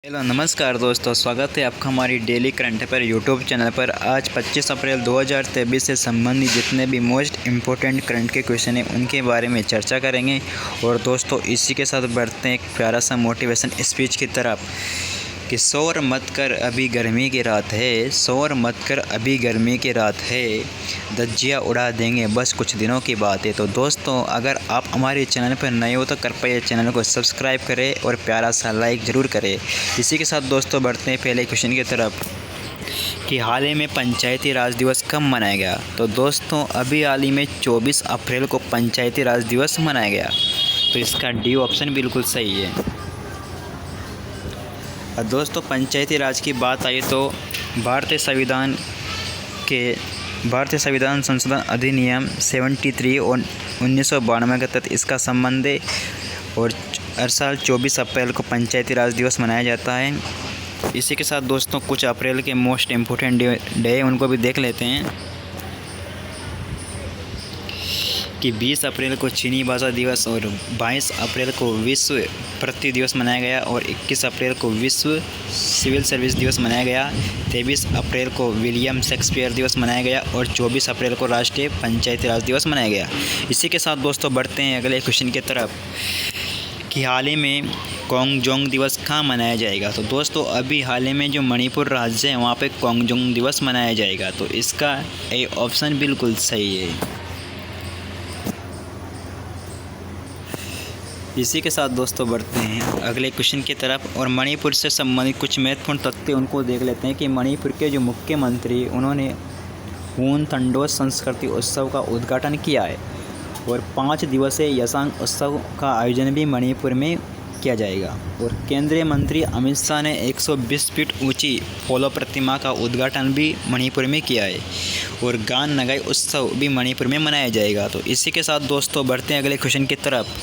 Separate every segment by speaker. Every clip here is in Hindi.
Speaker 1: हेलो नमस्कार दोस्तों, स्वागत है आपका हमारी daily current affair YouTube channel पर। आज 25 अप्रैल 2023 से संबंधित जितने भी मोस्ट इम्पोर्टेंट करंट के क्वेश्चन हैं उनके बारे में चर्चा करेंगे। और दोस्तों इसी के साथ बढ़ते हैं एक प्यारा सा मोटिवेशन स्पीच की तरफ कि शोर मत कर अभी गर्मी की रात है, शोर मत कर अभी गर्मी की रात है, धज्जियाँ उड़ा देंगे बस कुछ दिनों की बात है। तो दोस्तों अगर आप हमारे चैनल पर नए हो तो कृपया चैनल को सब्सक्राइब करें और प्यारा सा लाइक ज़रूर करें। इसी के साथ दोस्तों बढ़ते हैं पहले क्वेश्चन की तरफ कि हाल ही में पंचायती राज दिवस कब मनाया गया। तो दोस्तों अभी हाल ही में 24 अप्रैल को पंचायती राज दिवस मनाया गया। तो इसका डी ऑप्शन बिल्कुल सही है। दोस्तों पंचायती राज की बात आई तो भारतीय संविधान संशोधन अधिनियम 73 और 1992 के तहत इसका संबंध है और हर साल 24 अप्रैल को पंचायती राज दिवस मनाया जाता है। इसी के साथ दोस्तों कुछ अप्रैल के मोस्ट इम्पोर्टेंट डे उनको भी देख लेते हैं कि 20 अप्रैल को चीनी भाषा दिवस और 22 अप्रैल को विश्व पृथ्वी दिवस मनाया गया और 21 अप्रैल को विश्व सिविल सर्विस दिवस मनाया गया। 23 अप्रैल को विलियम शेक्सपियर दिवस मनाया गया और 24 अप्रैल को राष्ट्रीय पंचायती राज दिवस मनाया गया। इसी के साथ दोस्तों बढ़ते हैं अगले क्वेश्चन की तरफ कि हाल ही में कोंगजोंग दिवस कहाँ मनाया जाएगा। तो दोस्तों अभी हाल ही में जो मणिपुर राज्य है वहाँ पे कोंगजोंग दिवस मनाया जाएगा। तो इसका ए ऑप्शन बिल्कुल सही है। इसी के साथ दोस्तों बढ़ते हैं अगले क्वेश्चन की तरफ और मणिपुर से संबंधित कुछ महत्वपूर्ण तथ्य उनको देख लेते हैं कि मणिपुर के जो मुख्यमंत्री उन्होंने हून थंडो संस्कृति उत्सव का उद्घाटन किया है और 5 दिवसीय यसांग उत्सव का आयोजन भी मणिपुर में किया जाएगा। और केंद्रीय मंत्री अमित शाह ने 120 फीट ऊंची पोलो प्रतिमा का उद्घाटन भी मणिपुर में किया है और गान नगाई उत्सव भी मणिपुर में मनाया जाएगा। तो इसी के साथ दोस्तों बढ़ते हैं अगले क्वेश्चन की तरफ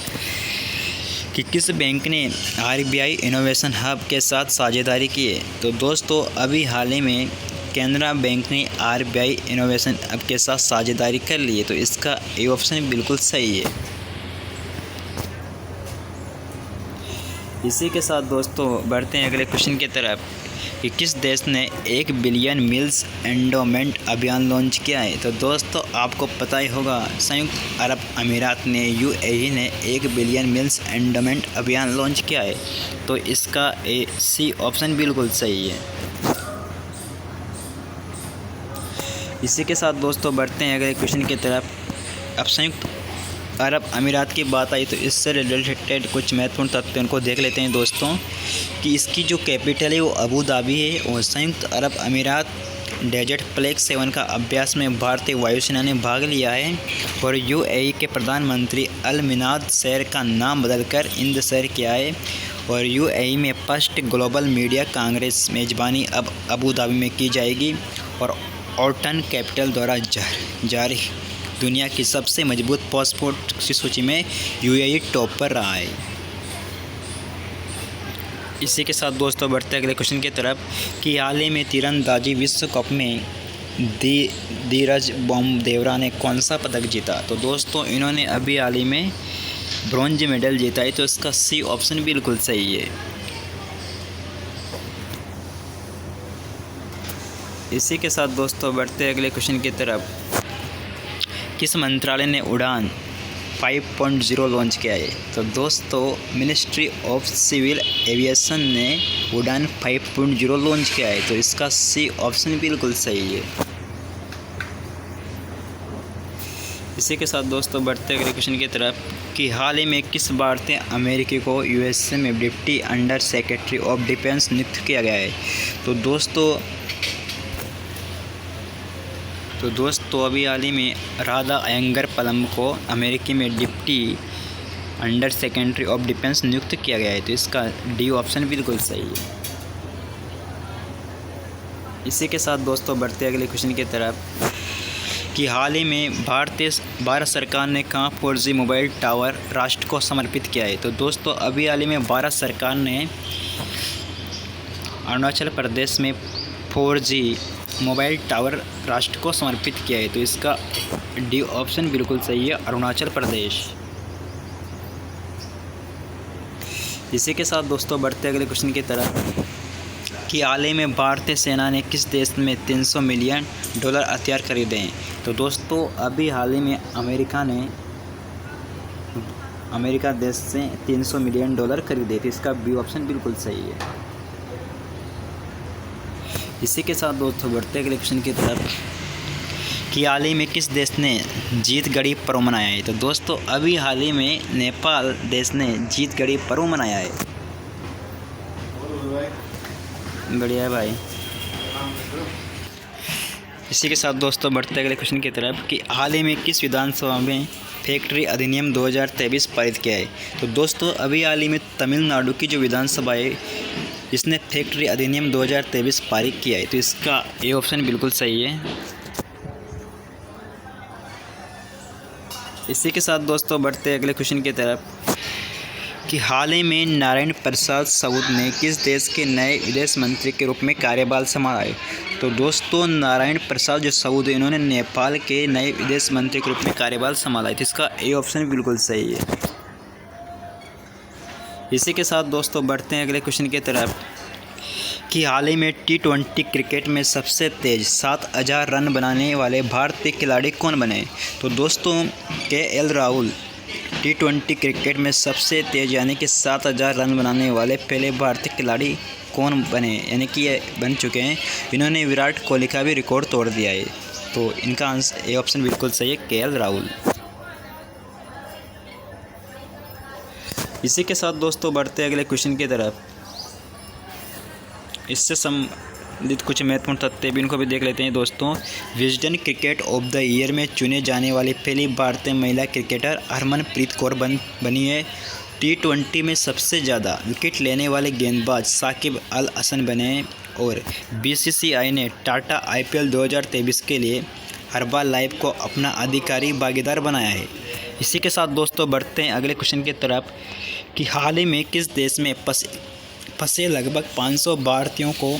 Speaker 1: कि किस बैंक ने आरबीआई इनोवेशन हब के साथ साझेदारी की है। तो दोस्तों अभी हाल ही में कैनरा बैंक ने आरबीआई इनोवेशन हब के साथ साझेदारी कर ली है। तो इसका ए ऑप्शन बिल्कुल सही है। इसी के साथ दोस्तों बढ़ते हैं अगले क्वेश्चन की तरफ कि किस देश ने 1 बिलियन मील्स एंडोमेंट अभियान लॉन्च किया है। तो दोस्तों आपको पता ही होगा संयुक्त अरब अमीरात ने यूएई ने 1 बिलियन मील्स एंडोमेंट अभियान लॉन्च किया है। तो इसका सी ऑप्शन बिल्कुल सही है। इसी के साथ दोस्तों बढ़ते हैं अगले क्वेश्चन की तरफ। अब संयुक्त अरब अमीरात की बात आई तो इससे रिलेटेड कुछ महत्वपूर्ण तथ्य उनको देख लेते हैं दोस्तों कि इसकी जो कैपिटल है वो अबू धाबी है और संयुक्त अरब अमीरात डेजर्ट प्लेग 7 का अभ्यास में भारतीय वायुसेना ने भाग लिया है और यूएई के प्रधानमंत्री अल मिनाद शहर का नाम बदलकर इंद शहर किया है और यूएई में फर्स्ट ग्लोबल मीडिया कांग्रेस मेज़बानी अब अबू धाबी में की जाएगी और ऑर्टन कैपिटल द्वारा जारी दुनिया की सबसे मजबूत पासपोर्ट की सूची में यूएई टॉप पर रहा है। इसी के साथ दोस्तों बढ़ते अगले क्वेश्चन की तरफ कि हाल ही में तीरंदाजी विश्व कप में धीरज बोमदेवरा ने कौन सा पदक जीता। तो दोस्तों इन्होंने अभी हाल ही में ब्रॉन्ज मेडल जीता है। तो इसका सी ऑप्शन बिल्कुल सही है। इसी के साथ दोस्तों बढ़ते अगले क्वेश्चन की तरफ किस मंत्रालय ने उड़ान 5.0 लॉन्च किया है। तो दोस्तों मिनिस्ट्री ऑफ सिविल एविएशन ने उड़ान 5.0 लॉन्च किया है। तो इसका सी ऑप्शन बिल्कुल सही है। इसी के साथ दोस्तों बढ़ते अगले क्वेश्चन की तरफ कि हाल ही में किस भारतीय अमेरिकी को यूएसए में deputy under secretary of defence नियुक्त किया गया है। तो दोस्तों अभी हाल ही में राधा अयंगर पलम को अमेरिकी में deputy under secretary of defence नियुक्त किया गया है। तो इसका डी ऑप्शन बिल्कुल सही है। इसी के साथ दोस्तों बढ़ते अगले क्वेश्चन की तरफ कि हाल ही में भारत सरकार ने कहाँ 4G मोबाइल टावर राष्ट्र को समर्पित किया है। तो दोस्तों अभी हाल ही में भारत सरकार ने अरुणाचल प्रदेश में 4G मोबाइल टावर राष्ट्र को समर्पित किया है। तो इसका डी ऑप्शन बिल्कुल सही है, अरुणाचल प्रदेश। इसी के साथ दोस्तों बढ़ते अगले क्वेश्चन की तरफ कि हाल ही में भारतीय सेना ने किस देश में $300 मिलियन हथियार खरीदे हैं। तो दोस्तों अभी हाल ही में अमेरिका देश से $300 मिलियन खरीदे थे। इसका बी ऑप्शन बिल्कुल सही है। इसी के साथ दोस्तों बढ़ते अगले क्वेश्चन की तरफ कि हाल ही में किस देश ने जीतगढ़ी पर्व मनाया है। तो दोस्तों अभी हाल ही में नेपाल देश ने जीतगढ़ी पर्व मनाया है। बढ़िया है भाई। इसी के साथ दोस्तों बढ़ते अगले क्वेश्चन की तरफ कि हाल ही में किस विधानसभा में फैक्ट्री अधिनियम 2023 पारित किया है। तो दोस्तों अभी हाल ही में तमिलनाडु की जो विधानसभा है इसने फैक्ट्री अधिनियम 2023 पारित किया है। तो इसका ए ऑप्शन बिल्कुल सही है। इसी के साथ दोस्तों बढ़ते अगले क्वेश्चन की तरफ कि हाल ही में नारायण प्रसाद सऊद ने किस देश के नए विदेश मंत्री के रूप में कार्यभार संभाला है। तो दोस्तों नारायण प्रसाद जो सऊद है इन्होंने नेपाल के नए विदेश मंत्री के रूप में कार्यभार संभाला है। तो इसका ए ऑप्शन बिल्कुल सही है। इसी के साथ दोस्तों बढ़ते हैं अगले क्वेश्चन की तरफ कि हाल ही में T20 क्रिकेट में सबसे तेज़ 7000 रन बनाने वाले भारतीय खिलाड़ी कौन बने। तो दोस्तों KL राहुल T20 क्रिकेट में सबसे तेज़ यानी कि 7000 रन बनाने वाले पहले भारतीय खिलाड़ी कौन बने, यानी कि ये बन चुके हैं। इन्होंने विराट कोहली का भी रिकॉर्ड तोड़ दिया है। तो इनका आंसर ए ऑप्शन बिल्कुल सही है, KL राहुल। इसी के साथ दोस्तों बढ़ते अगले क्वेश्चन की तरफ। इससे संबंधित कुछ महत्वपूर्ण तथ्य भी इनको भी देख लेते हैं दोस्तों। Wisden cricket of the year में चुने जाने वाली पहली भारतीय महिला क्रिकेटर हरमनप्रीत कौर बनी है। T20 में सबसे ज़्यादा विकेट लेने वाले गेंदबाज साकिब अल हसन बने हैं। और BCCI ने टाटा IPL 2023 के लिए हर्बल लाइफ को अपना अधिकारी भागीदार बनाया है। इसी के साथ दोस्तों बढ़ते हैं अगले क्वेश्चन की तरफ कि हाल ही में किस देश में फंसे लगभग 500 भारतीयों को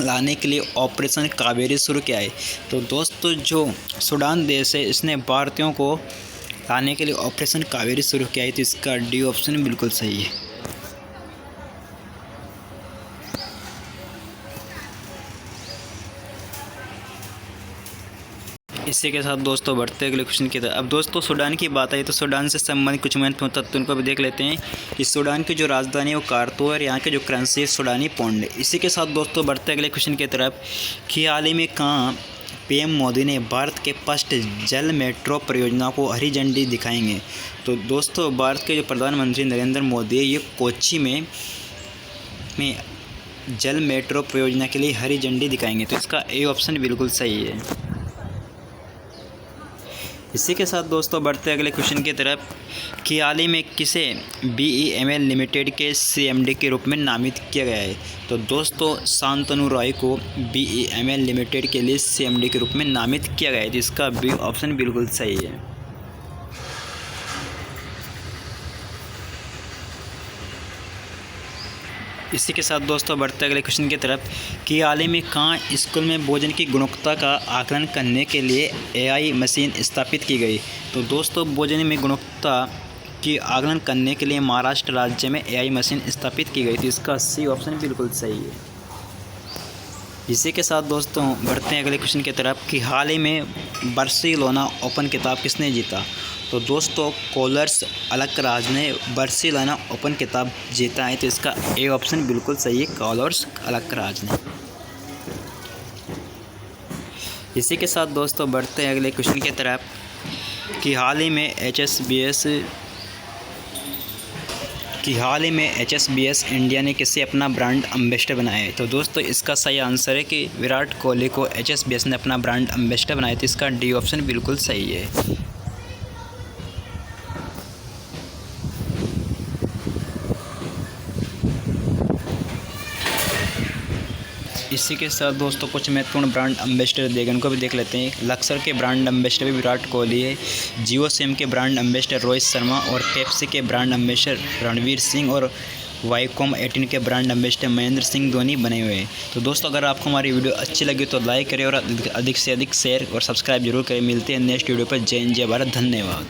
Speaker 1: लाने के लिए ऑपरेशन कावेरी शुरू किया है। तो दोस्तों जो सूडान देश है इसने भारतीयों को लाने के लिए ऑपरेशन कावेरी शुरू किया है। तो इसका डी ऑप्शन बिल्कुल सही है। इसी के साथ दोस्तों बढ़ते अगले क्वेश्चन की तरफ। अब दोस्तों सूडान की बात आई तो सूडान से संबंधित कुछ महत्वपूर्ण तथ्य उनको भी देख लेते हैं कि सूडान की जो राजधानी है वो खार्तूम है। यहाँ के जो करेंसी है सूडानी पौंड है। इसी के साथ दोस्तों बढ़ते अगले क्वेश्चन की तरफ कि हाल ही में कहाँ PM मोदी ने भारत के फर्स्ट जल मेट्रो परियोजना को हरी झंडी दिखाएंगे। तो दोस्तों भारत के जो प्रधानमंत्री नरेंद्र मोदी है ये कोच्चि में जल मेट्रो परियोजना के लिए हरी झंडी दिखाएंगे। तो इसका ए ऑप्शन बिल्कुल सही है। इसी के साथ दोस्तों बढ़ते अगले क्वेश्चन की तरफ कि हाल ही में किसे BEML लिमिटेड के CMD के रूप में नामित किया गया है। तो दोस्तों शांतनु रॉय को BEML लिमिटेड के लिए CMD के रूप में नामित किया गया है। जिसका बी ऑप्शन बिल्कुल सही है। इसी के साथ दोस्तों बढ़ते अगले क्वेश्चन की तरफ कि हाल ही में कहाँ स्कूल में भोजन की गुणवत्ता का आकलन करने के लिए AI मशीन स्थापित की गई। तो दोस्तों भोजन में गुणवत्ता की आकलन करने के लिए महाराष्ट्र राज्य में AI मशीन स्थापित की गई थी। इसका सी ऑप्शन बिल्कुल सही है। इसी के साथ दोस्तों बढ़ते हैं अगले क्वेश्चन की तरफ कि हाल ही में बार्सिलोना ओपन खिताब किसने जीता। तो दोस्तों कोलर्स अलकराज ने बार्सिलोना ओपन खिताब जीता है। तो इसका ए ऑप्शन बिल्कुल सही है, कोलर्स अलकराज ने। इसी के साथ दोस्तों बढ़ते हैं अगले क्वेश्चन की तरफ कि हाल ही में HSBC इंडिया ने किसे अपना ब्रांड एम्बेसडर बनाया है। तो दोस्तों इसका सही आंसर है कि विराट कोहली को HSBC ने अपना ब्रांड एम्बेसडर बनाया। तो इसका डी ऑप्शन बिल्कुल सही है। इसी के साथ दोस्तों कुछ महत्वपूर्ण ब्रांड एम्बेसडर देखें उनको भी देख लेते हैं। लक्सर के ब्रांड एम्बेसडर भी विराट कोहली है। जियो सिम के ब्रांड एम्बेसडर रोहित शर्मा और पेप्सी के ब्रांड एम्बेसडर रणवीर सिंह और वाईकॉम 18 के ब्रांड एम्बेसडर महेंद्र सिंह धोनी बने हुए हैं। तो दोस्तों अगर आपको हमारी वीडियो अच्छी लगी तो लाइक करें और अधिक से अधिक शेयर और सब्सक्राइब जरूर करें। मिलते हैं नेक्स्ट वीडियो पर। जय हिंद, जय भारत, धन्यवाद।